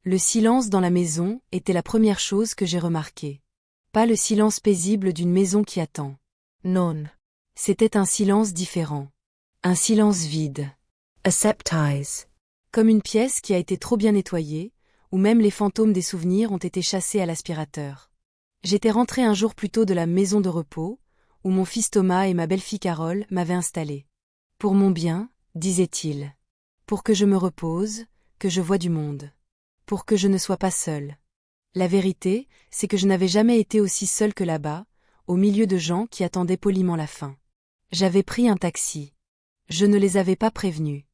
Le silence dans la maison était la première chose que j'ai remarquée. Pas le silence paisible d'une maison qui attend. Non. C'était un silence différent. Un silence vide. Aseptised. Comme une pièce qui a été trop bien nettoyée, où même les fantômes des souvenirs ont été chassés à l'aspirateur. J'étais rentrée un jour plus tôt de la maison de repos, où mon fils Thomas et ma belle-fille Carole m'avaient installée. Pour mon bien, disait-il. Pour que je me repose, que je voie du monde. Pour que je ne sois pas seule. La vérité, c'est que je n'avais jamais été aussi seule que là-bas, au milieu de gens qui attendaient poliment la fin. J'avais pris un taxi. Je ne les avais pas prévenus.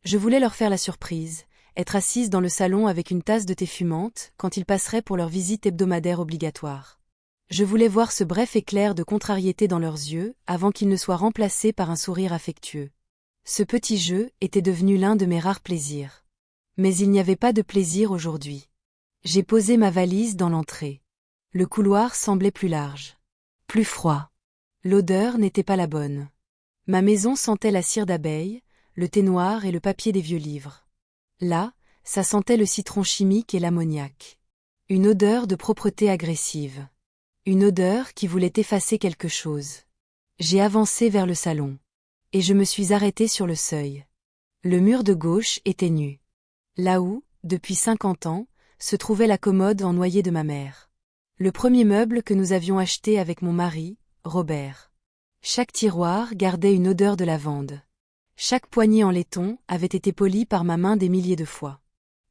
Je voulais leur faire la surprise, être assise dans le salon avec une tasse de thé fumante quand ils passeraient pour leur visite hebdomadaire obligatoire. Je voulais voir ce bref éclair de contrariété dans leurs yeux avant qu'ils ne soient remplacés par un sourire affectueux. Ce petit jeu était devenu l'un de mes rares plaisirs. Mais il n'y avait pas de plaisir aujourd'hui. J'ai posé ma valise dans l'entrée. Le couloir semblait plus large. Plus froid. L'odeur n'était pas la bonne. Ma maison sentait la cire d'abeille, le thé noir et le papier des vieux livres. Là, ça sentait le citron chimique et l'ammoniac. Une odeur de propreté agressive. Une odeur qui voulait effacer quelque chose. J'ai avancé vers le salon. Et je me suis arrêtée sur le seuil. Le mur de gauche était nu. Là où, depuis 50 ans, se trouvait la commode en noyer de ma mère. Le premier meuble que nous avions acheté avec mon mari, Robert. Chaque tiroir gardait une odeur de lavande. Chaque poignée en laiton avait été polie par ma main des milliers de fois.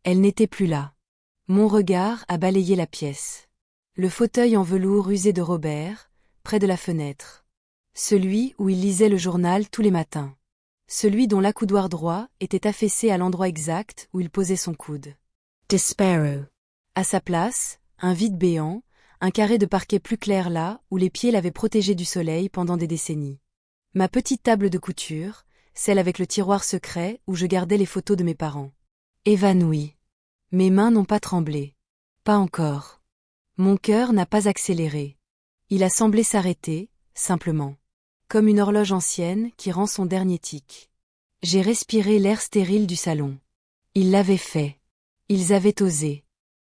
Elle n'était plus là. Mon regard a balayé la pièce. Le fauteuil en velours usé de Robert, près de la fenêtre. Celui où il lisait le journal tous les matins. Celui dont l'accoudoir droit était affaissé à l'endroit exact où il posait son coude. Despero. À sa place, un vide béant, un carré de parquet plus clair là où les pieds l'avaient protégé du soleil pendant des décennies. Ma petite table de couture, celle avec le tiroir secret où je gardais les photos de mes parents. Évanouie. Mes mains n'ont pas tremblé. Pas encore. Mon cœur n'a pas accéléré. Il a semblé s'arrêter, simplement. Comme une horloge ancienne qui rend son dernier tic. J'ai respiré l'air stérile du salon. Ils l'avaient fait. Ils avaient osé.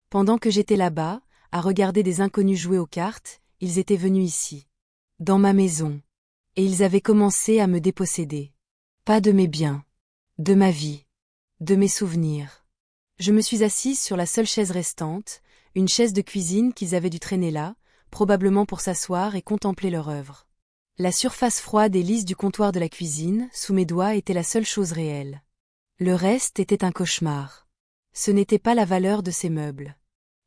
Pendant que j'étais là-bas, à regarder des inconnus jouer aux cartes, ils étaient venus ici. Dans ma maison. Et ils avaient commencé à me déposséder. Pas de mes biens. De ma vie. De mes souvenirs. Je me suis assise sur la seule chaise restante, une chaise de cuisine qu'ils avaient dû traîner là, probablement pour s'asseoir et contempler leur œuvre. La surface froide et lisse du comptoir de la cuisine, sous mes doigts, était la seule chose réelle. Le reste était un cauchemar. Ce n'était pas la valeur de ces meubles.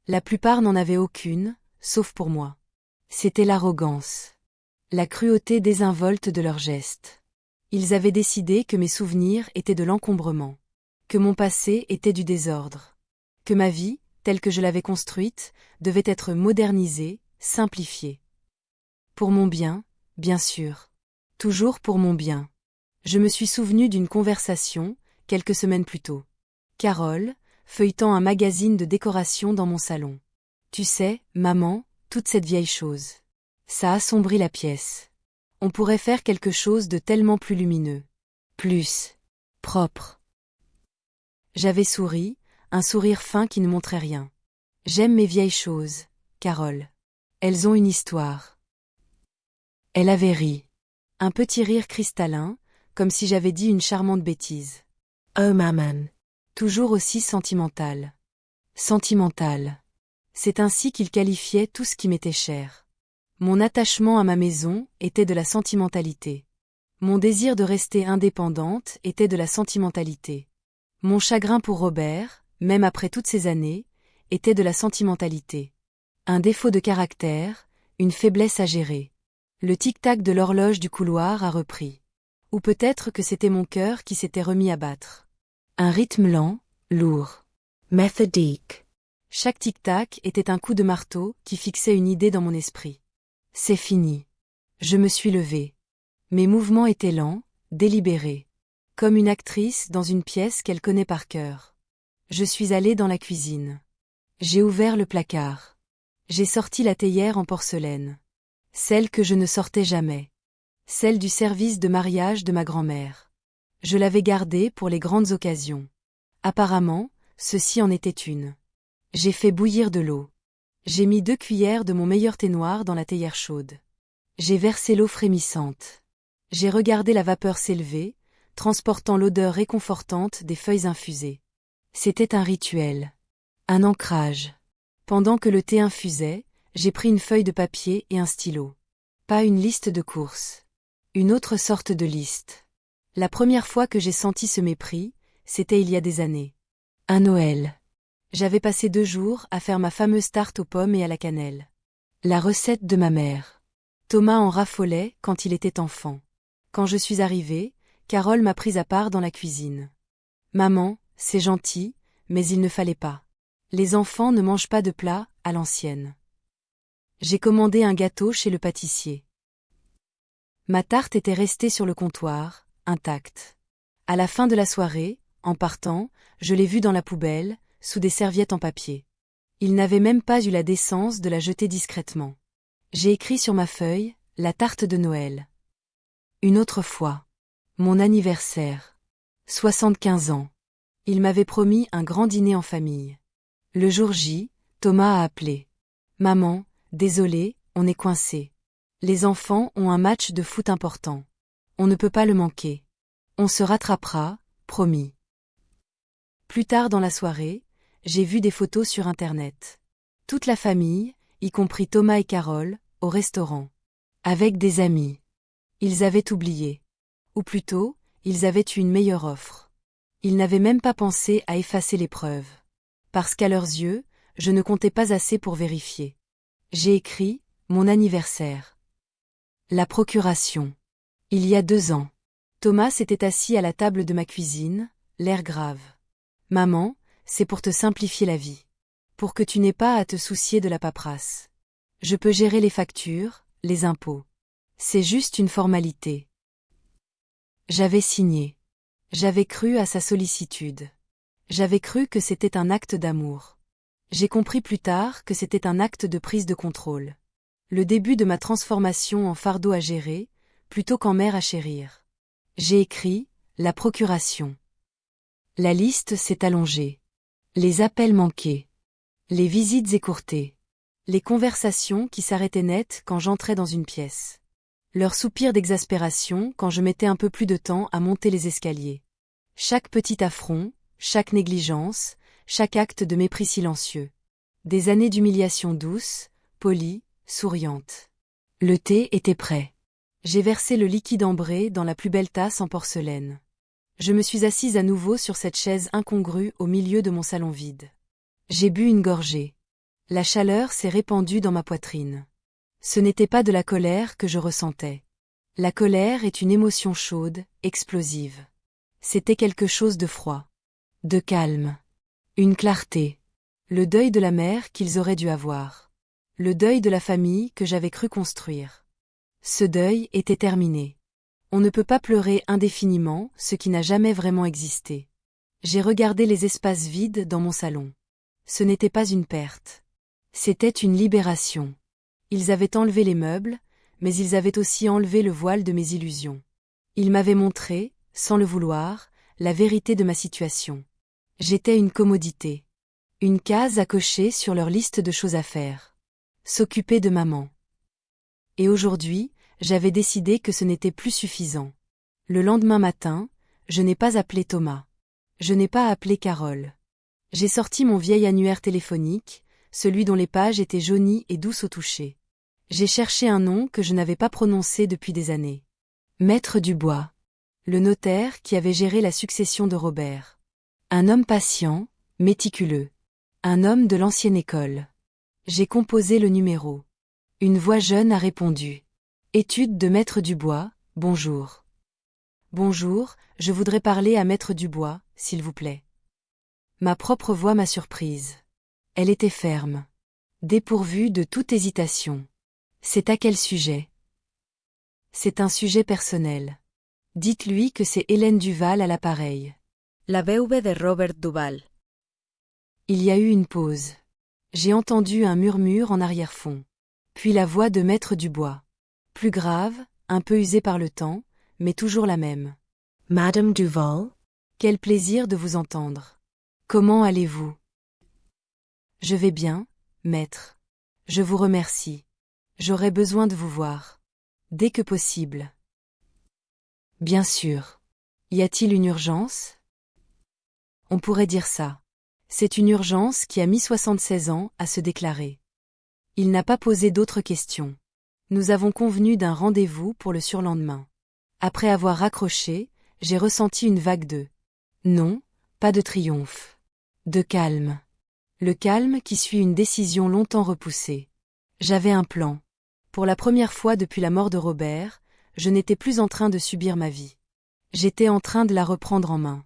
La plupart n'en avaient aucune, sauf pour moi. C'était l'arrogance. La cruauté désinvolte de leurs gestes. Ils avaient décidé que mes souvenirs étaient de l'encombrement. Que mon passé était du désordre. Que ma vie, telle que je l'avais construite, devait être modernisée, simplifiée. Pour mon bien, bien sûr. Toujours pour mon bien. Je me suis souvenue d'une conversation, quelques semaines plus tôt. Carole, feuilletant un magazine de décoration dans mon salon. Tu sais, maman, toute cette vieille chose. Ça assombrit la pièce. On pourrait faire quelque chose de tellement plus lumineux. Plus propre. J'avais souri, un sourire fin qui ne montrait rien. J'aime mes vieilles choses, Carole. Elles ont une histoire. Elle avait ri. Un petit rire cristallin, comme si j'avais dit une charmante bêtise. Oh maman. Toujours aussi sentimental. Sentimental. C'est ainsi qu'il qualifiait tout ce qui m'était cher. Mon attachement à ma maison était de la sentimentalité. Mon désir de rester indépendante était de la sentimentalité. Mon chagrin pour Robert, même après toutes ces années, était de la sentimentalité. Un défaut de caractère, une faiblesse à gérer. Le tic-tac de l'horloge du couloir a repris. Ou peut-être que c'était mon cœur qui s'était remis à battre. Un rythme lent, lourd. Méthodique. Chaque tic-tac était un coup de marteau qui fixait une idée dans mon esprit. C'est fini. Je me suis levée. Mes mouvements étaient lents, délibérés. Comme une actrice dans une pièce qu'elle connaît par cœur. Je suis allée dans la cuisine. J'ai ouvert le placard. J'ai sorti la théière en porcelaine. Celle que je ne sortais jamais. Celle du service de mariage de ma grand-mère. Je l'avais gardée pour les grandes occasions. Apparemment, ceci en était une. J'ai fait bouillir de l'eau. J'ai mis 2 cuillères de mon meilleur thé noir dans la théière chaude. J'ai versé l'eau frémissante. J'ai regardé la vapeur s'élever, transportant l'odeur réconfortante des feuilles infusées. C'était un rituel. Un ancrage. Pendant que le thé infusait, j'ai pris une feuille de papier et un stylo. Pas une liste de courses. Une autre sorte de liste. La première fois que j'ai senti ce mépris, c'était il y a des années. Un Noël. J'avais passé 2 jours à faire ma fameuse tarte aux pommes et à la cannelle. La recette de ma mère. Thomas en raffolait quand il était enfant. Quand je suis arrivée, Carole m'a prise à part dans la cuisine. Maman, c'est gentil, mais il ne fallait pas. Les enfants ne mangent pas de plat, à l'ancienne. J'ai commandé un gâteau chez le pâtissier. Ma tarte était restée sur le comptoir, intacte. À la fin de la soirée, en partant, je l'ai vue dans la poubelle, sous des serviettes en papier. Il n'avait même pas eu la décence de la jeter discrètement. J'ai écrit sur ma feuille, la tarte de Noël. Une autre fois. Mon anniversaire. 75 ans. Il m'avait promis un grand dîner en famille. Le jour J, Thomas a appelé. Maman, désolé, on est coincé. Les enfants ont un match de foot important. On ne peut pas le manquer. On se rattrapera, promis. Plus tard dans la soirée, j'ai vu des photos sur Internet. Toute la famille, y compris Thomas et Carole, au restaurant. Avec des amis. Ils avaient oublié. Ou plutôt, ils avaient eu une meilleure offre. Ils n'avaient même pas pensé à effacer les preuves. Parce qu'à leurs yeux, je ne comptais pas assez pour vérifier. J'ai écrit, mon anniversaire. La procuration. Il y a 2 ans. Thomas s'était assis à la table de ma cuisine, l'air grave. Maman, c'est pour te simplifier la vie. Pour que tu n'aies pas à te soucier de la paperasse. Je peux gérer les factures, les impôts. C'est juste une formalité. J'avais signé. J'avais cru à sa sollicitude. J'avais cru que c'était un acte d'amour. J'ai compris plus tard que c'était un acte de prise de contrôle. Le début de ma transformation en fardeau à gérer, plutôt qu'en mère à chérir. J'ai écrit, la procuration. La liste s'est allongée. Les appels manqués. Les visites écourtées. Les conversations qui s'arrêtaient net quand j'entrais dans une pièce. Leurs soupirs d'exaspération quand je mettais un peu plus de temps à monter les escaliers. Chaque petit affront, chaque négligence, chaque acte de mépris silencieux. Des années d'humiliation douce, polie, souriante. Le thé était prêt. J'ai versé le liquide ambré dans la plus belle tasse en porcelaine. Je me suis assise à nouveau sur cette chaise incongrue au milieu de mon salon vide. J'ai bu une gorgée. La chaleur s'est répandue dans ma poitrine. Ce n'était pas de la colère que je ressentais. La colère est une émotion chaude, explosive. C'était quelque chose de froid. De calme. Une clarté. Le deuil de la mère qu'ils auraient dû avoir. Le deuil de la famille que j'avais cru construire. Ce deuil était terminé. On ne peut pas pleurer indéfiniment ce qui n'a jamais vraiment existé. J'ai regardé les espaces vides dans mon salon. Ce n'était pas une perte. C'était une libération. Ils avaient enlevé les meubles, mais ils avaient aussi enlevé le voile de mes illusions. Ils m'avaient montré, sans le vouloir, la vérité de ma situation. J'étais une commodité. Une case à cocher sur leur liste de choses à faire. S'occuper de maman. Et aujourd'hui, j'avais décidé que ce n'était plus suffisant. Le lendemain matin, je n'ai pas appelé Thomas. Je n'ai pas appelé Carole. J'ai sorti mon vieil annuaire téléphonique, celui dont les pages étaient jaunies et douces au toucher. J'ai cherché un nom que je n'avais pas prononcé depuis des années. Maître Dubois. Le notaire qui avait géré la succession de Robert. Un homme patient, méticuleux. Un homme de l'ancienne école. J'ai composé le numéro. Une voix jeune a répondu. Étude de Maître Dubois, bonjour. Bonjour, je voudrais parler à Maître Dubois, s'il vous plaît. Ma propre voix m'a surprise. Elle était ferme. Dépourvue de toute hésitation. C'est à quel sujet? C'est un sujet personnel. Dites-lui que c'est Hélène Duval à l'appareil. La veuve de Robert Duval. Il y a eu une pause. J'ai entendu un murmure en arrière-fond. Puis la voix de Maître Dubois. Plus grave, un peu usée par le temps, mais toujours la même. Madame Duval? Quel plaisir de vous entendre. Comment allez-vous? Je vais bien, maître. Je vous remercie. J'aurais besoin de vous voir. Dès que possible. Bien sûr. Y a-t-il une urgence? On pourrait dire ça. C'est une urgence qui a mis 76 ans à se déclarer. Il n'a pas posé d'autres questions. Nous avons convenu d'un rendez-vous pour le surlendemain. Après avoir raccroché, j'ai ressenti une vague de non, pas de triomphe. De calme. Le calme qui suit une décision longtemps repoussée. J'avais un plan. Pour la première fois depuis la mort de Robert, je n'étais plus en train de subir ma vie. J'étais en train de la reprendre en main.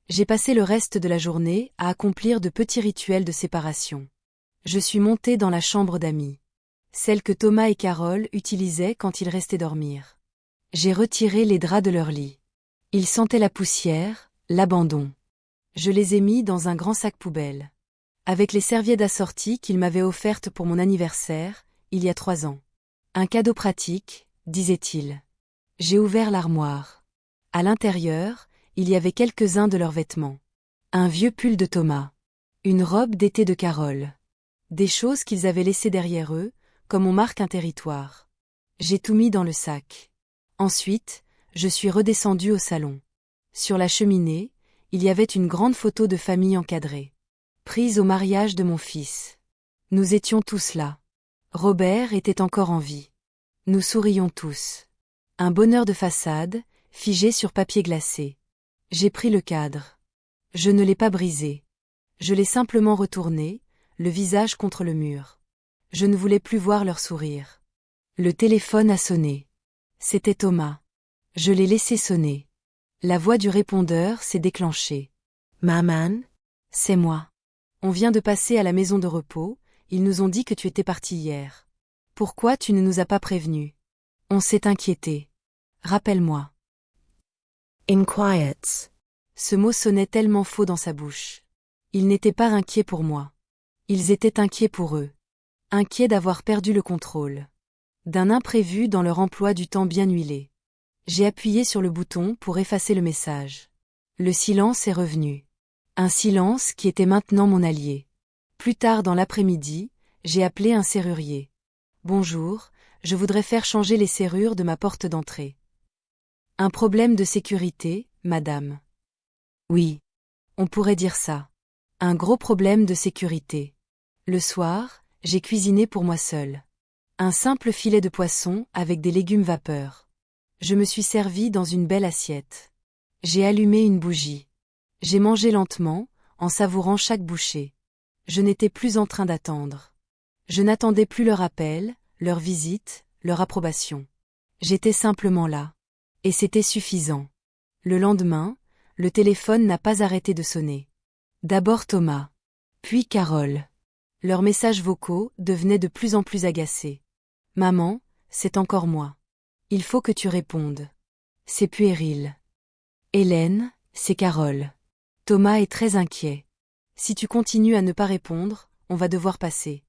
J'ai passé le reste de la journée à accomplir de petits rituels de séparation. Je suis montée dans la chambre d'amis. Celle que Thomas et Carole utilisaient quand ils restaient dormir. J'ai retiré les draps de leur lit. Ils sentaient la poussière, l'abandon. Je les ai mis dans un grand sac poubelle. Avec les serviettes assorties qu'ils m'avaient offertes pour mon anniversaire, il y a 3 ans. Un cadeau pratique, disait-il. J'ai ouvert l'armoire. À l'intérieur, il y avait quelques-uns de leurs vêtements. Un vieux pull de Thomas. Une robe d'été de Carole. Des choses qu'ils avaient laissées derrière eux, comme on marque un territoire. J'ai tout mis dans le sac. Ensuite, je suis redescendue au salon. Sur la cheminée, il y avait une grande photo de famille encadrée. Prise au mariage de mon fils. Nous étions tous là. Robert était encore en vie. Nous sourions tous. Un bonheur de façade, figé sur papier glacé. J'ai pris le cadre. Je ne l'ai pas brisé. Je l'ai simplement retourné, le visage contre le mur. Je ne voulais plus voir leur sourire. Le téléphone a sonné. C'était Thomas. Je l'ai laissé sonner. La voix du répondeur s'est déclenchée. Maman? C'est moi. On vient de passer à la maison de repos, ils nous ont dit que tu étais parti hier. Pourquoi tu ne nous as pas prévenus? On s'est inquiété. Rappelle-moi. Inquiets. Ce mot sonnait tellement faux dans sa bouche. Ils n'étaient pas inquiets pour moi. Ils étaient inquiets pour eux. Inquiets d'avoir perdu le contrôle. D'un imprévu dans leur emploi du temps bien huilé. J'ai appuyé sur le bouton pour effacer le message. Le silence est revenu. Un silence qui était maintenant mon allié. Plus tard dans l'après-midi, j'ai appelé un serrurier. Bonjour, je voudrais faire changer les serrures de ma porte d'entrée. Un problème de sécurité, madame. Oui. On pourrait dire ça. Un gros problème de sécurité. Le soir, j'ai cuisiné pour moi seule. Un simple filet de poisson avec des légumes vapeur. Je me suis servi dans une belle assiette. J'ai allumé une bougie. J'ai mangé lentement, en savourant chaque bouchée. Je n'étais plus en train d'attendre. Je n'attendais plus leur appel, leur visite, leur approbation. J'étais simplement là. Et c'était suffisant. Le lendemain, le téléphone n'a pas arrêté de sonner. D'abord Thomas. Puis Carole. Leurs messages vocaux devenaient de plus en plus agacés. Maman, c'est encore moi. Il faut que tu répondes. C'est puéril. Hélène, c'est Carole. Thomas est très inquiet. Si tu continues à ne pas répondre, on va devoir passer.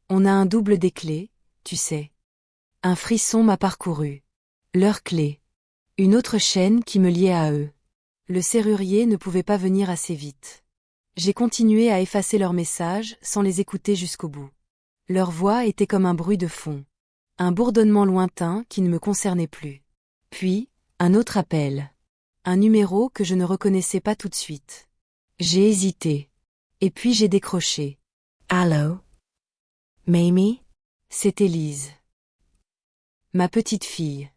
On a un double des clés, tu sais. Un frisson m'a parcouru. Leur clé. Une autre chaîne qui me liait à eux. Le serrurier ne pouvait pas venir assez vite. J'ai continué à effacer leurs messages sans les écouter jusqu'au bout. Leur voix était comme un bruit de fond. Un bourdonnement lointain qui ne me concernait plus. Puis, un autre appel. Un numéro que je ne reconnaissais pas tout de suite. J'ai hésité. Et puis j'ai décroché. Allô? Mamie? C'était Lise. Ma petite fille.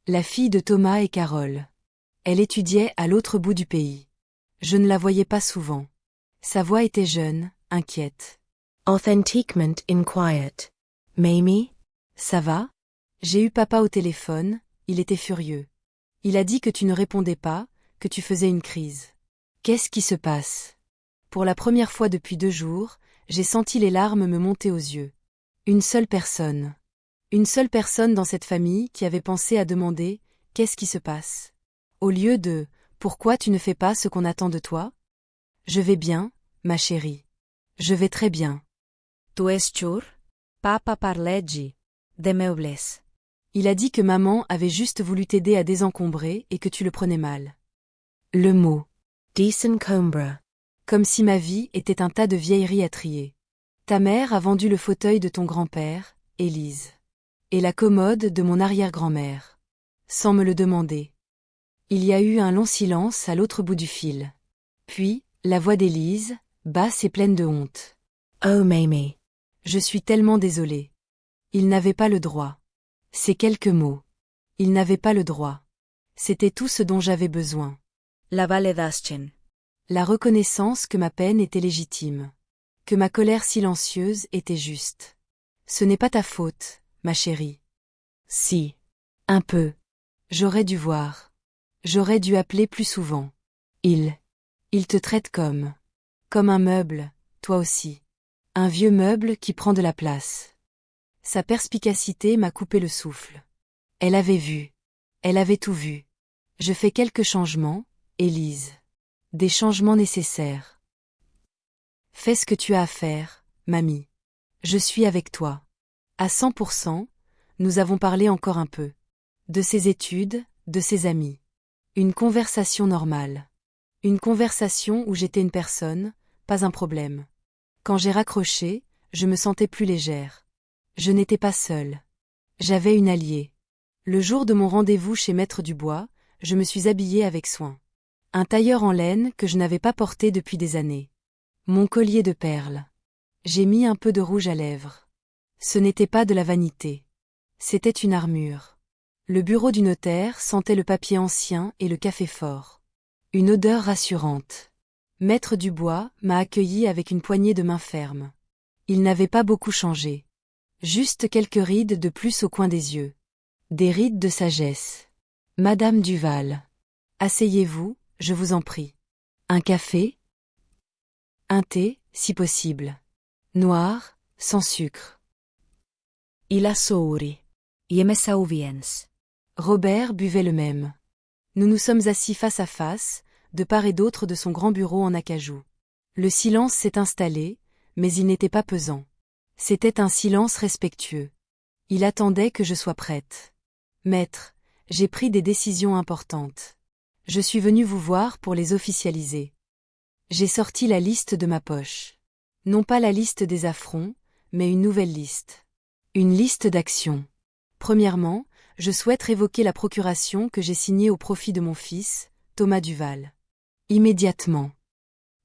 La fille de Thomas et Carole. Elle étudiait à l'autre bout du pays. Je ne la voyais pas souvent. Sa voix était jeune, inquiète. Authentiquement inquiet. Mamie? Ça va? J'ai eu papa au téléphone, il était furieux. Il a dit que tu ne répondais pas, que tu faisais une crise. Qu'est-ce qui se passe? Pour la première fois depuis 2 jours, j'ai senti les larmes me monter aux yeux. Une seule personne. Une seule personne dans cette famille qui avait pensé à demander « Qu'est-ce qui se passe ?» au lieu de « Pourquoi tu ne fais pas ce qu'on attend de toi ?» Je vais bien, ma chérie. Je vais très bien. Tu es sûr? Papa parlait de meubles. Il a dit que maman avait juste voulu t'aider à désencombrer et que tu le prenais mal. Le mot. Desencombra. Comme si ma vie était un tas de vieilleries à trier. Ta mère a vendu le fauteuil de ton grand-père, Élise. Et la commode de mon arrière-grand-mère. Sans me le demander. Il y a eu un long silence à l'autre bout du fil. Puis, la voix d'Élise, basse et pleine de honte. Oh Mamie. Je suis tellement désolée. Il n'avait pas le droit. Ces quelques mots. Il n'avait pas le droit. C'était tout ce dont j'avais besoin. La Valle d'Aschen. La reconnaissance que ma peine était légitime. Que ma colère silencieuse était juste. Ce n'est pas ta faute, ma chérie. Si. Un peu. J'aurais dû voir. J'aurais dû appeler plus souvent. Il te traite comme un meuble, toi aussi. Un vieux meuble qui prend de la place. Sa perspicacité m'a coupé le souffle. Elle avait vu. Elle avait tout vu. Je fais quelques changements, Élise. Des changements nécessaires. Fais ce que tu as à faire, mamie. Je suis avec toi. À 100%, nous avons parlé encore un peu. De ses études, de ses amis. Une conversation normale. Une conversation où j'étais une personne, pas un problème. Quand j'ai raccroché, je me sentais plus légère. Je n'étais pas seule. J'avais une alliée. Le jour de mon rendez-vous chez Maître Dubois, je me suis habillée avec soin. Un tailleur en laine que je n'avais pas porté depuis des années. Mon collier de perles. J'ai mis un peu de rouge à lèvres. Ce n'était pas de la vanité. C'était une armure. Le bureau du notaire sentait le papier ancien et le café fort. Une odeur rassurante. Maître Dubois m'a accueilli avec une poignée de main ferme. Il n'avait pas beaucoup changé. Juste quelques rides de plus au coin des yeux. Des rides de sagesse. Madame Duval. Asseyez-vous, je vous en prie. Un café? Un thé, si possible. Noir, sans sucre. Ila souri. Iemessa uviens. Robert buvait le même. Nous nous sommes assis face à face, de part et d'autre de son grand bureau en acajou. Le silence s'est installé, mais il n'était pas pesant. C'était un silence respectueux. Il attendait que je sois prête. Maître, j'ai pris des décisions importantes. Je suis venu vous voir pour les officialiser. J'ai sorti la liste de ma poche. Non pas la liste des affronts, mais une nouvelle liste. Une liste d'actions. Premièrement, je souhaite révoquer la procuration que j'ai signée au profit de mon fils, Thomas Duval. Immédiatement.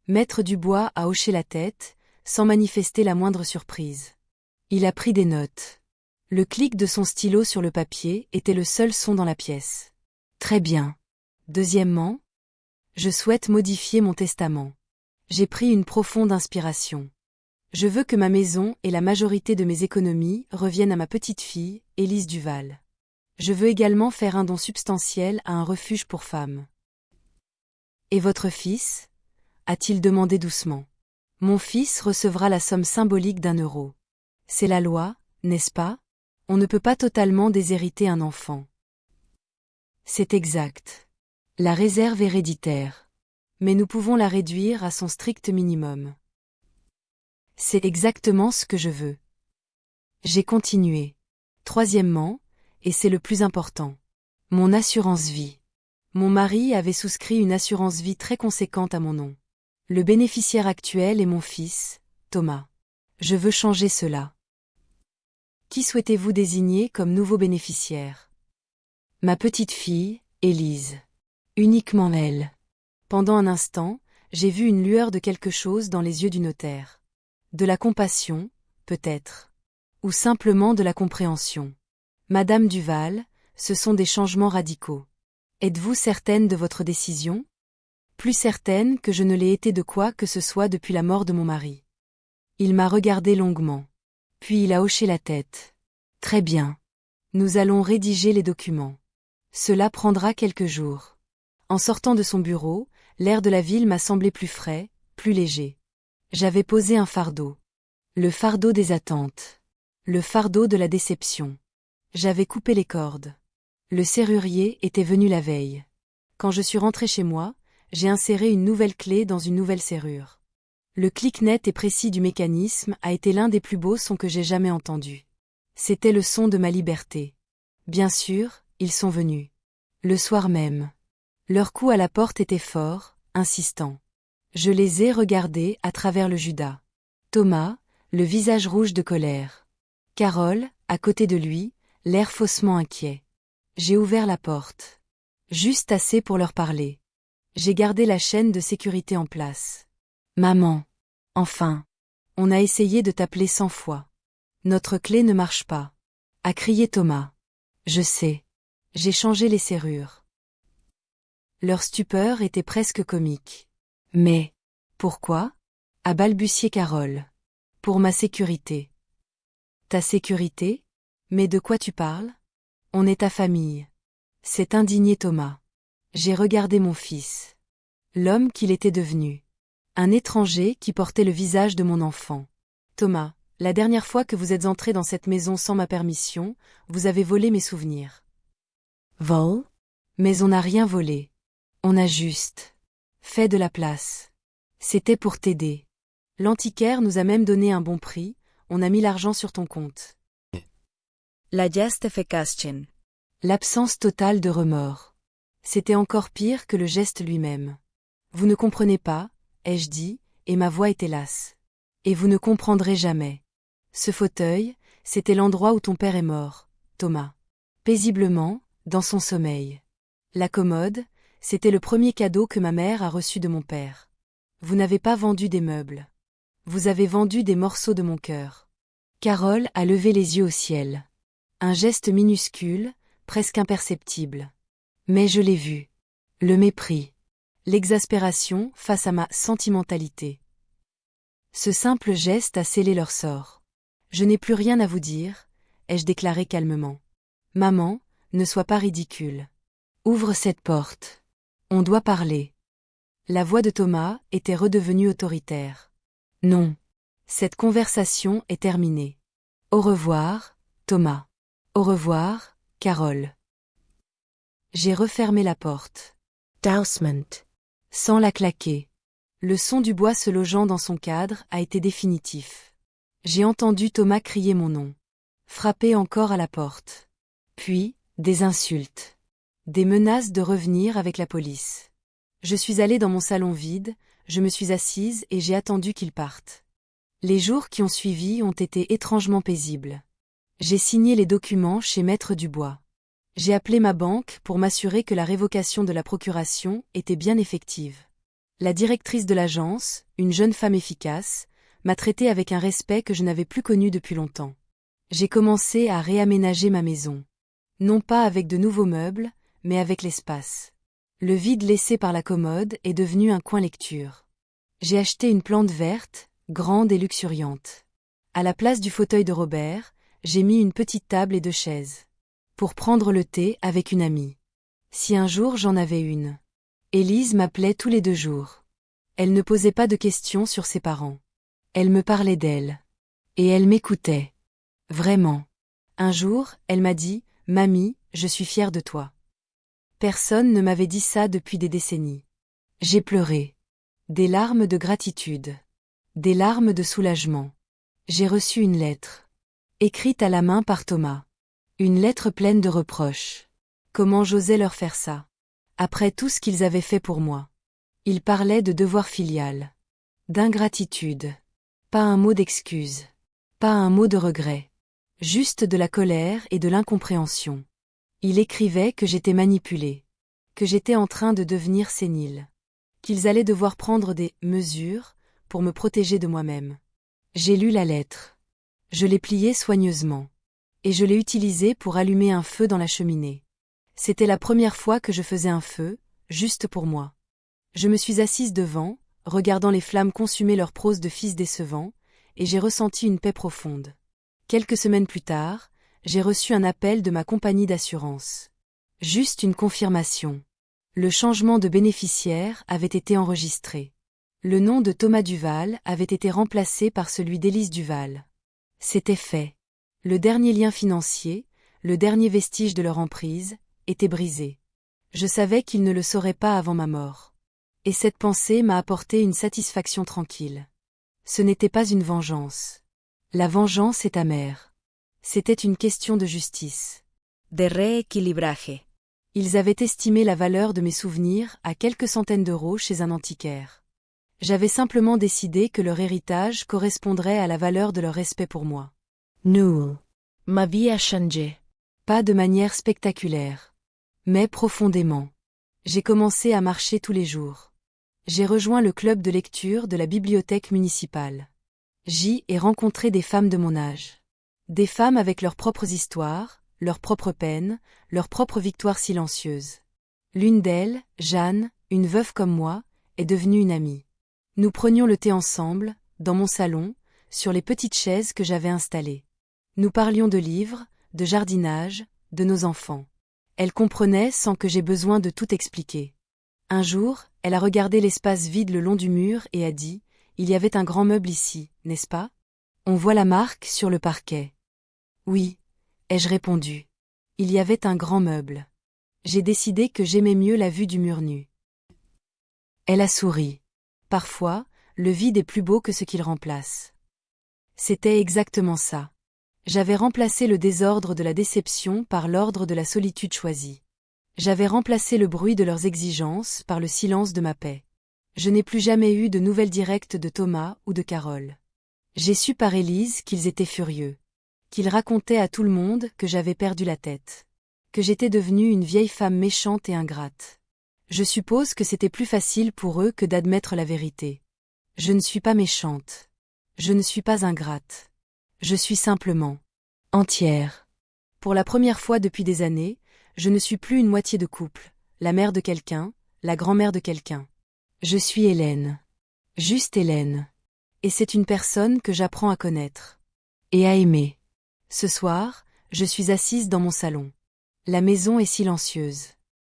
Maître Dubois a hoché la tête, sans manifester la moindre surprise. Il a pris des notes. Le clic de son stylo sur le papier était le seul son dans la pièce. Très bien. Deuxièmement, je souhaite modifier mon testament. J'ai pris une profonde inspiration. Je veux que ma maison et la majorité de mes économies reviennent à ma petite-fille, Élise Duval. Je veux également faire un don substantiel à un refuge pour femmes. Et votre fils? A-t-il demandé doucement. Mon fils recevra la somme symbolique d'1 euro. C'est la loi, n'est-ce pas? On ne peut pas totalement déshériter un enfant. C'est exact. La réserve héréditaire. Mais nous pouvons la réduire à son strict minimum. C'est exactement ce que je veux. J'ai continué. Troisièmement, et c'est le plus important. Mon assurance vie. Mon mari avait souscrit une assurance vie très conséquente à mon nom. Le bénéficiaire actuel est mon fils, Thomas. Je veux changer cela. Qui souhaitez-vous désigner comme nouveau bénéficiaire? Ma petite fille, Élise. Uniquement elle. Pendant un instant, j'ai vu une lueur de quelque chose dans les yeux du notaire. De la compassion, peut-être. Ou simplement de la compréhension. Madame Duval, ce sont des changements radicaux. Êtes-vous certaine de votre décision? Plus certaine que je ne l'ai été de quoi que ce soit depuis la mort de mon mari. Il m'a regardé longuement. Puis il a hoché la tête. Très bien. Nous allons rédiger les documents. Cela prendra quelques jours. En sortant de son bureau, l'air de la ville m'a semblé plus frais, plus léger. J'avais posé un fardeau. Le fardeau des attentes. Le fardeau de la déception. J'avais coupé les cordes. Le serrurier était venu la veille. Quand je suis rentré chez moi, j'ai inséré une nouvelle clé dans une nouvelle serrure. Le clic net et précis du mécanisme a été l'un des plus beaux sons que j'ai jamais entendus. C'était le son de ma liberté. Bien sûr, ils sont venus. Le soir même. Leur coup à la porte était fort, insistant. Je les ai regardés à travers le judas. Thomas, le visage rouge de colère. Carole, à côté de lui, l'air faussement inquiet. J'ai ouvert la porte. Juste assez pour leur parler. J'ai gardé la chaîne de sécurité en place. Maman. Enfin. On a essayé de t'appeler 100 fois. Notre clé ne marche pas. A crié Thomas. Je sais. J'ai changé les serrures. Leur stupeur était presque comique. Mais, pourquoi? A balbutié Carole. Pour ma sécurité. Ta sécurité? Mais de quoi tu parles? On est ta famille. S'est indigné Thomas. J'ai regardé mon fils. L'homme qu'il était devenu. Un étranger qui portait le visage de mon enfant. Thomas, la dernière fois que vous êtes entré dans cette maison sans ma permission, vous avez volé mes souvenirs. Vol? Mais on n'a rien volé. On a juste fait de la place. C'était pour t'aider. L'antiquaire nous a même donné un bon prix, on a mis l'argent sur ton compte. Λαγιάστεφεκάσιν. L'absence totale de remords. C'était encore pire que le geste lui-même. Vous ne comprenez pas, ai-je dit, et ma voix était lasse. Et vous ne comprendrez jamais. Ce fauteuil, c'était l'endroit où ton père est mort, Thomas. Paisiblement, dans son sommeil. La commode, c'était le premier cadeau que ma mère a reçu de mon père. Vous n'avez pas vendu des meubles. Vous avez vendu des morceaux de mon cœur. Carole a levé les yeux au ciel. Un geste minuscule, presque imperceptible. Mais je l'ai vu. Le mépris. L'exaspération face à ma sentimentalité. Ce simple geste a scellé leur sort. Je n'ai plus rien à vous dire, ai-je déclaré calmement. Maman, ne sois pas ridicule. Ouvre cette porte. On doit parler. La voix de Thomas était redevenue autoritaire. Non. Cette conversation est terminée. Au revoir, Thomas. Au revoir, Carole. J'ai refermé la porte. Dousement. Sans la claquer. Le son du bois se logeant dans son cadre a été définitif. J'ai entendu Thomas crier mon nom. Frapper encore à la porte. Puis, des insultes. Des menaces de revenir avec la police. Je suis allée dans mon salon vide, je me suis assise et j'ai attendu qu'ils partent. Les jours qui ont suivi ont été étrangement paisibles. J'ai signé les documents chez Maître Dubois. J'ai appelé ma banque pour m'assurer que la révocation de la procuration était bien effective. La directrice de l'agence, une jeune femme efficace, m'a traité avec un respect que je n'avais plus connu depuis longtemps. J'ai commencé à réaménager ma maison. Non pas avec de nouveaux meubles, mais avec l'espace. Le vide laissé par la commode est devenu un coin lecture. J'ai acheté une plante verte, grande et luxuriante. À la place du fauteuil de Robert, j'ai mis une petite table et 2 chaises. Pour prendre le thé avec une amie. Si un jour j'en avais une. Élise m'appelait tous les 2 jours. Elle ne posait pas de questions sur ses parents. Elle me parlait d'elle. Et elle m'écoutait. Vraiment. Un jour, elle m'a dit, « Mamie, je suis fière de toi. » Personne ne m'avait dit ça depuis des décennies. J'ai pleuré. Des larmes de gratitude. Des larmes de soulagement. J'ai reçu une lettre. Écrite à la main par Thomas. Une lettre pleine de reproches. Comment j'osais leur faire ça? Après tout ce qu'ils avaient fait pour moi. Ils parlaient de devoir filial. D'ingratitude. Pas un mot d'excuse. Pas un mot de regret. Juste de la colère et de l'incompréhension. Il écrivait que j'étais manipulée. Que j'étais en train de devenir sénile. Qu'ils allaient devoir prendre des « mesures » pour me protéger de moi-même. J'ai lu la lettre. Je l'ai pliée soigneusement. Et je l'ai utilisée pour allumer un feu dans la cheminée. C'était la première fois que je faisais un feu, juste pour moi. Je me suis assise devant, regardant les flammes consumer leur prose de fils décevants, et j'ai ressenti une paix profonde. Quelques semaines plus tard, j'ai reçu un appel de ma compagnie d'assurance. Juste une confirmation. Le changement de bénéficiaire avait été enregistré. Le nom de Thomas Duval avait été remplacé par celui d'Élise Duval. C'était fait. Le dernier lien financier, le dernier vestige de leur emprise, était brisé. Je savais qu'ils ne le sauraient pas avant ma mort. Et cette pensée m'a apporté une satisfaction tranquille. Ce n'était pas une vengeance. La vengeance est amère. C'était une question de justice. De reequilibraje. Ils avaient estimé la valeur de mes souvenirs à quelques centaines d'euros chez un antiquaire. J'avais simplement décidé que leur héritage correspondrait à la valeur de leur respect pour moi. Nul. Ma vie a changé. Pas de manière spectaculaire. Mais profondément. J'ai commencé à marcher tous les jours. J'ai rejoint le club de lecture de la bibliothèque municipale. J'y ai rencontré des femmes de mon âge. Des femmes avec leurs propres histoires, leurs propres peines, leurs propres victoires silencieuses. L'une d'elles, Jeanne, une veuve comme moi, est devenue une amie. Nous prenions le thé ensemble, dans mon salon, sur les petites chaises que j'avais installées. Nous parlions de livres, de jardinage, de nos enfants. Elle comprenait sans que j'aie besoin de tout expliquer. Un jour, elle a regardé l'espace vide le long du mur et a dit « Il y avait un grand meuble ici, n'est-ce pas ? On voit la marque sur le parquet. » « Oui, ai-je répondu. Il y avait un grand meuble. J'ai décidé que j'aimais mieux la vue du mur nu. Elle a souri. Parfois, le vide est plus beau que ce qu'il remplace. C'était exactement ça. J'avais remplacé le désordre de la déception par l'ordre de la solitude choisie. J'avais remplacé le bruit de leurs exigences par le silence de ma paix. Je n'ai plus jamais eu de nouvelles directes de Thomas ou de Carole. J'ai su par Élise qu'ils étaient furieux. Qu'ils racontaient à tout le monde que j'avais perdu la tête. Que j'étais devenue une vieille femme méchante et ingrate. Je suppose que c'était plus facile pour eux que d'admettre la vérité. Je ne suis pas méchante. Je ne suis pas ingrate. Je suis simplement entière. Pour la première fois depuis des années, je ne suis plus une moitié de couple, la mère de quelqu'un, la grand-mère de quelqu'un. Je suis Hélène. Juste Hélène. Et c'est une personne que j'apprends à connaître. Et à aimer. Ce soir, je suis assise dans mon salon. La maison est silencieuse.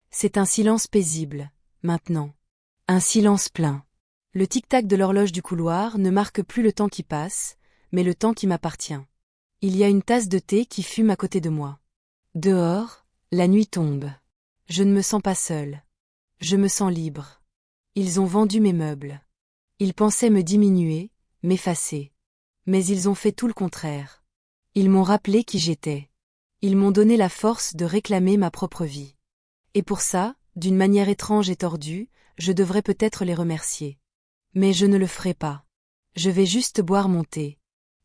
C'est un silence paisible, maintenant. Un silence plein. Le tic-tac de l'horloge du couloir ne marque plus le temps qui passe, mais le temps qui m'appartient. Il y a une tasse de thé qui fume à côté de moi. Dehors, la nuit tombe. Je ne me sens pas seule. Je me sens libre. Ils ont vendu mes meubles. Ils pensaient me diminuer, m'effacer. Mais ils ont fait tout le contraire. Ils m'ont rappelé qui j'étais. Ils m'ont donné la force de réclamer ma propre vie. Et pour ça, d'une manière étrange et tordue, je devrais peut-être les remercier. Mais je ne le ferai pas. Je vais juste boire mon thé.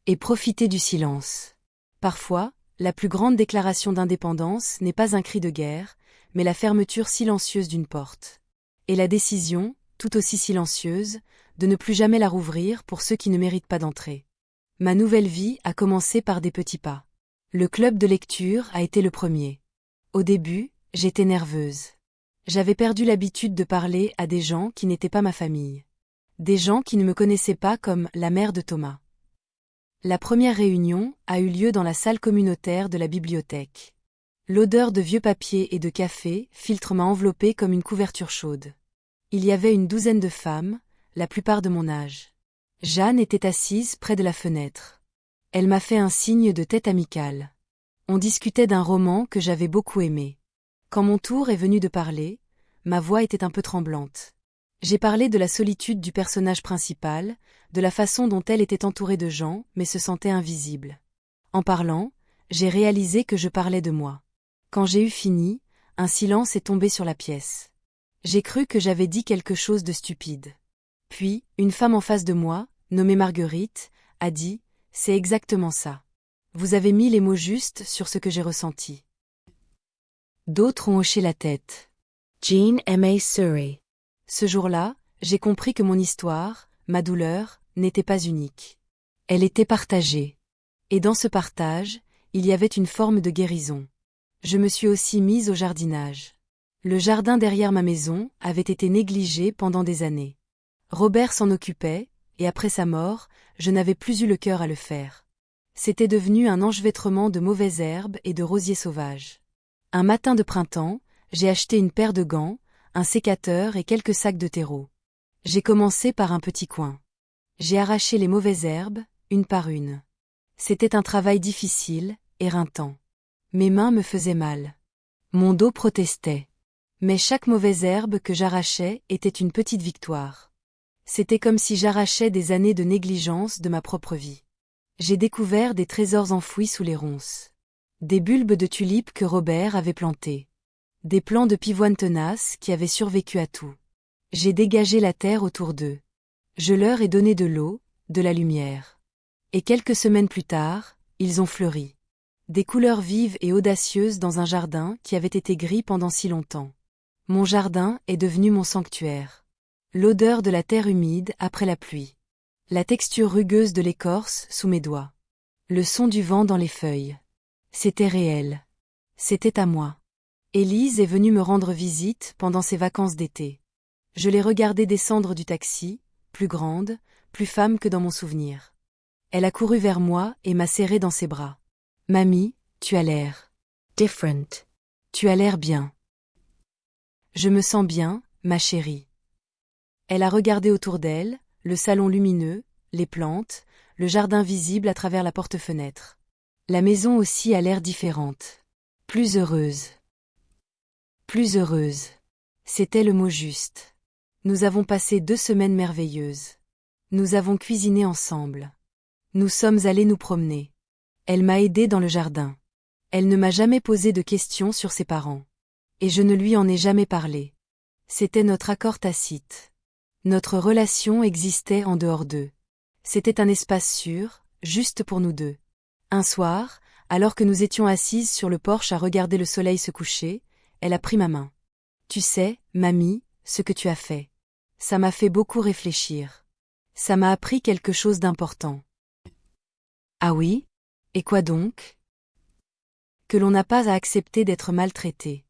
Et profiter du silence. Parfois, la plus grande déclaration d'indépendance n'est pas un cri de guerre, mais la fermeture silencieuse d'une porte. Et la décision, tout aussi silencieuse, de ne plus jamais la rouvrir pour ceux qui ne méritent pas d'entrer. Ma nouvelle vie a commencé par des petits pas. Le club de lecture a été le premier. Au début, j'étais nerveuse. J'avais perdu l'habitude de parler à des gens qui n'étaient pas ma famille. Des gens qui ne me connaissaient pas comme la mère de Thomas. La première réunion a eu lieu dans la salle communautaire de la bibliothèque. L'odeur de vieux papier et de café filtre m'a enveloppée comme une couverture chaude. Il y avait une douzaine de femmes, la plupart de mon âge. Jeanne était assise près de la fenêtre. Elle m'a fait un signe de tête amical. On discutait d'un roman que j'avais beaucoup aimé. Quand mon tour est venu de parler, ma voix était un peu tremblante. J'ai parlé de la solitude du personnage principal, de la façon dont elle était entourée de gens mais se sentait invisible. En parlant, j'ai réalisé que je parlais de moi. Quand j'ai eu fini, un silence est tombé sur la pièce. J'ai cru que j'avais dit quelque chose de stupide. Puis, une femme en face de moi, nommée Marguerite, a dit « C'est exactement ça. Vous avez mis les mots justes sur ce que j'ai ressenti. » D'autres ont hoché la tête. Jean M.A. Surrey. Ce jour-là, j'ai compris que mon histoire, ma douleur, n'était pas unique. Elle était partagée. Et dans ce partage, il y avait une forme de guérison. Je me suis aussi mise au jardinage. Le jardin derrière ma maison avait été négligé pendant des années. Robert s'en occupait, et après sa mort, je n'avais plus eu le cœur à le faire. C'était devenu un enchevêtrement de mauvaises herbes et de rosiers sauvages. Un matin de printemps, j'ai acheté une paire de gants, un sécateur et quelques sacs de terreau. J'ai commencé par un petit coin. J'ai arraché les mauvaises herbes, une par une. C'était un travail difficile, éreintant. Mes mains me faisaient mal. Mon dos protestait. Mais chaque mauvaise herbe que j'arrachais était une petite victoire. C'était comme si j'arrachais des années de négligence de ma propre vie. J'ai découvert des trésors enfouis sous les ronces. Des bulbes de tulipes que Robert avait plantés. Des plants de pivoine tenaces qui avaient survécu à tout. J'ai dégagé la terre autour d'eux. Je leur ai donné de l'eau, de la lumière. Et quelques semaines plus tard, ils ont fleuri. Des couleurs vives et audacieuses dans un jardin qui avait été gris pendant si longtemps. Mon jardin est devenu mon sanctuaire. L'odeur de la terre humide après la pluie. La texture rugueuse de l'écorce sous mes doigts. Le son du vent dans les feuilles. C'était réel. C'était à moi. Élise est venue me rendre visite pendant ses vacances d'été. Je l'ai regardée descendre du taxi, plus grande, plus femme que dans mon souvenir. Elle a couru vers moi et m'a serré dans ses bras. Mamie, tu as l'air different. Tu as l'air bien. Je me sens bien, ma chérie. Elle a regardé autour d'elle, le salon lumineux, les plantes, le jardin visible à travers la porte-fenêtre. La maison aussi a l'air différente. Plus heureuse. Plus heureuse. C'était le mot juste. Nous avons passé 2 semaines merveilleuses. Nous avons cuisiné ensemble. Nous sommes allés nous promener. Elle m'a aidée dans le jardin. Elle ne m'a jamais posé de questions sur ses parents. Et je ne lui en ai jamais parlé. C'était notre accord tacite. Notre relation existait en dehors d'eux. C'était un espace sûr, juste pour nous deux. Un soir, alors que nous étions assises sur le porche à regarder le soleil se coucher, elle a pris ma main. Tu sais, mamie, ce que tu as fait. Ça m'a fait beaucoup réfléchir. Ça m'a appris quelque chose d'important. Ah oui? Et quoi donc? Que l'on n'a pas à accepter d'être maltraité.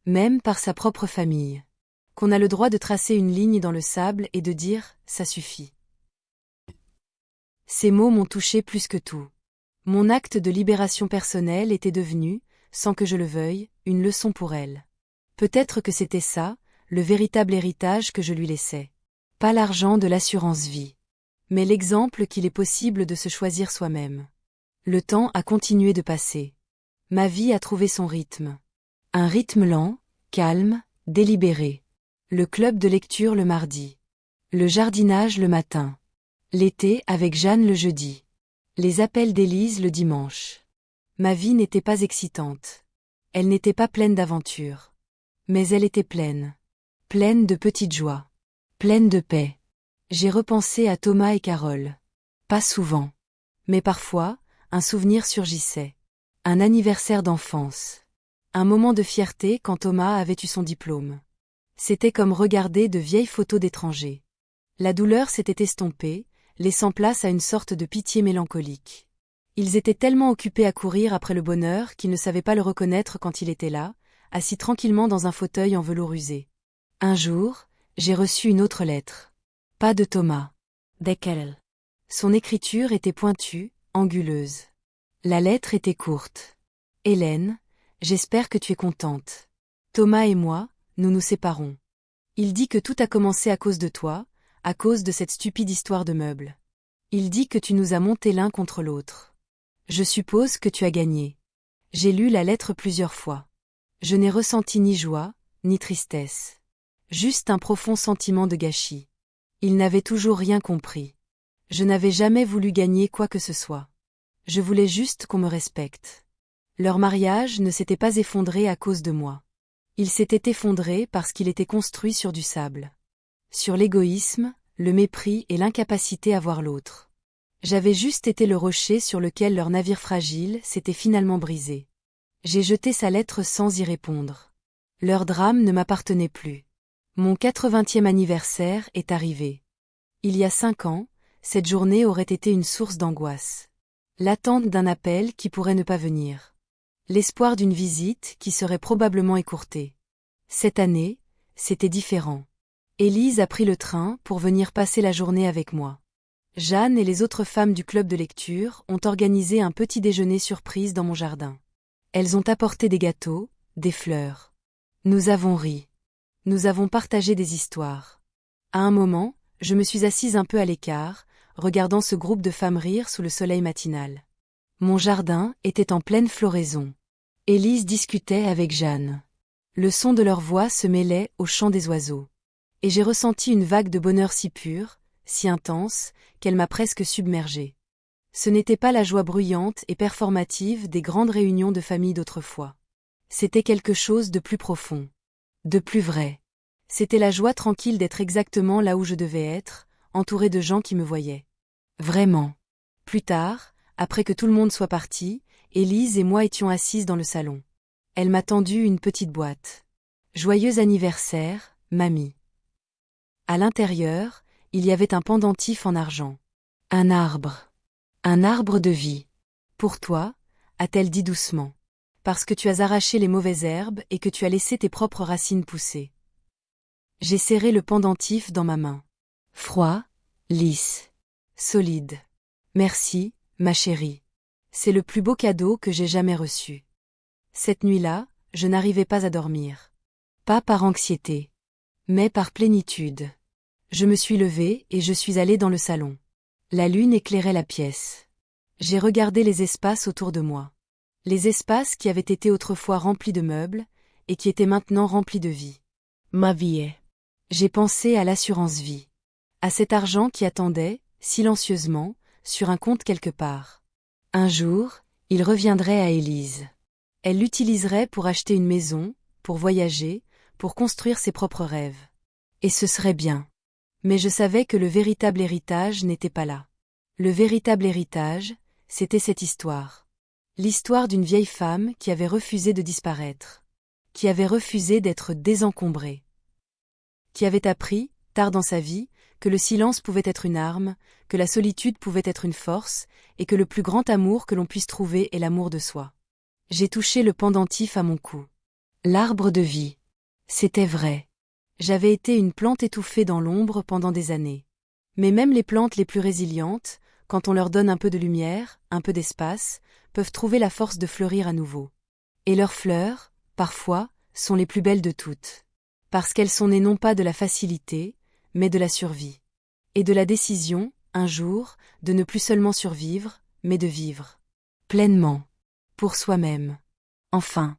Même par sa propre famille. Qu'on a le droit de tracer une ligne dans le sable et de dire « ça suffit ». Ces mots m'ont touché plus que tout. Mon acte de libération personnelle était devenu, sans que je le veuille, une leçon pour elle. Peut-être que c'était ça, le véritable héritage que je lui laissais. Pas l'argent de l'assurance vie. Mais l'exemple qu'il est possible de se choisir soi-même. Le temps a continué de passer. Ma vie a trouvé son rythme. Un rythme lent, calme, délibéré. Le club de lecture le mardi. Le jardinage le matin. L'été avec Jeanne le jeudi. Les appels d'Élise le dimanche. Ma vie n'était pas excitante. Elle n'était pas pleine d'aventures. Mais elle était pleine. Pleine de petites joies. Pleine de paix. J'ai repensé à Thomas et Carole. Pas souvent. Mais parfois, un souvenir surgissait. Un anniversaire d'enfance. Un moment de fierté quand Thomas avait eu son diplôme. C'était comme regarder de vieilles photos d'étrangers. La douleur s'était estompée, laissant place à une sorte de pitié mélancolique. Ils étaient tellement occupés à courir après le bonheur qu'ils ne savaient pas le reconnaître quand il était là, assis tranquillement dans un fauteuil en velours usé. Un jour, j'ai reçu une autre lettre. Pas de Thomas. D'Ekel. Son écriture était pointue, anguleuse. La lettre était courte. Hélène, j'espère que tu es contente. Thomas et moi, nous nous séparons. Il dit que tout a commencé à cause de toi, à cause de cette stupide histoire de meubles. Il dit que tu nous as montés l'un contre l'autre. Je suppose que tu as gagné. J'ai lu la lettre plusieurs fois. Je n'ai ressenti ni joie, ni tristesse. Juste un profond sentiment de gâchis. Il n'avait toujours rien compris. Je n'avais jamais voulu gagner quoi que ce soit. Je voulais juste qu'on me respecte. Leur mariage ne s'était pas effondré à cause de moi. Il s'était effondré parce qu'il était construit sur du sable. Sur l'égoïsme, le mépris et l'incapacité à voir l'autre. J'avais juste été le rocher sur lequel leur navire fragile s'était finalement brisé. J'ai jeté sa lettre sans y répondre. Leur drame ne m'appartenait plus. Mon 80e anniversaire est arrivé. Il y a 5 ans, cette journée aurait été une source d'angoisse. L'attente d'un appel qui pourrait ne pas venir. L'espoir d'une visite qui serait probablement écourtée. Cette année, c'était différent. Élise a pris le train pour venir passer la journée avec moi. Jeanne et les autres femmes du club de lecture ont organisé un petit déjeuner surprise dans mon jardin. Elles ont apporté des gâteaux, des fleurs. Nous avons ri. Nous avons partagé des histoires. À un moment, je me suis assise un peu à l'écart, regardant ce groupe de femmes rire sous le soleil matinal. Mon jardin était en pleine floraison. Élise discutait avec Jeanne. Le son de leur voix se mêlait au chant des oiseaux. Et j'ai ressenti une vague de bonheur si pure, si intense, qu'elle m'a presque submergée. Ce n'était pas la joie bruyante et performative des grandes réunions de famille d'autrefois. C'était quelque chose de plus profond. De plus vrai. C'était la joie tranquille d'être exactement là où je devais être, entourée de gens qui me voyaient. Vraiment. Plus tard, après que tout le monde soit parti, Élise et moi étions assises dans le salon. Elle m'a tendu une petite boîte. Joyeux anniversaire, mamie. À l'intérieur, il y avait un pendentif en argent. Un arbre. Un arbre de vie. Pour toi, a-t-elle dit doucement. Parce que tu as arraché les mauvaises herbes et que tu as laissé tes propres racines pousser. J'ai serré le pendentif dans ma main. Froid, lisse, solide. Merci, ma chérie. C'est le plus beau cadeau que j'ai jamais reçu. Cette nuit-là, je n'arrivais pas à dormir. Pas par anxiété, mais par plénitude. Je me suis levée et je suis allée dans le salon. La lune éclairait la pièce. J'ai regardé les espaces autour de moi. Les espaces qui avaient été autrefois remplis de meubles, et qui étaient maintenant remplis de vie. Ma vie est. J'ai pensé à l'assurance vie. À cet argent qui attendait, silencieusement, sur un compte quelque part. Un jour, il reviendrait à Élise. Elle l'utiliserait pour acheter une maison, pour voyager, pour construire ses propres rêves. Et ce serait bien. Mais je savais que le véritable héritage n'était pas là. Le véritable héritage, c'était cette histoire. L'histoire d'une vieille femme qui avait refusé de disparaître. Qui avait refusé d'être désencombrée. Qui avait appris, tard dans sa vie, que le silence pouvait être une arme, que la solitude pouvait être une force, et que le plus grand amour que l'on puisse trouver est l'amour de soi. J'ai touché le pendentif à mon cou. L'arbre de vie. C'était vrai. J'avais été une plante étouffée dans l'ombre pendant des années. Mais même les plantes les plus résilientes, quand on leur donne un peu de lumière, un peu d'espace, peuvent trouver la force de fleurir à nouveau. Et leurs fleurs, parfois, sont les plus belles de toutes. Parce qu'elles sont nées non pas de la facilité, mais de la survie. Et de la décision, un jour, de ne plus seulement survivre, mais de vivre. Pleinement. Pour soi-même. Enfin.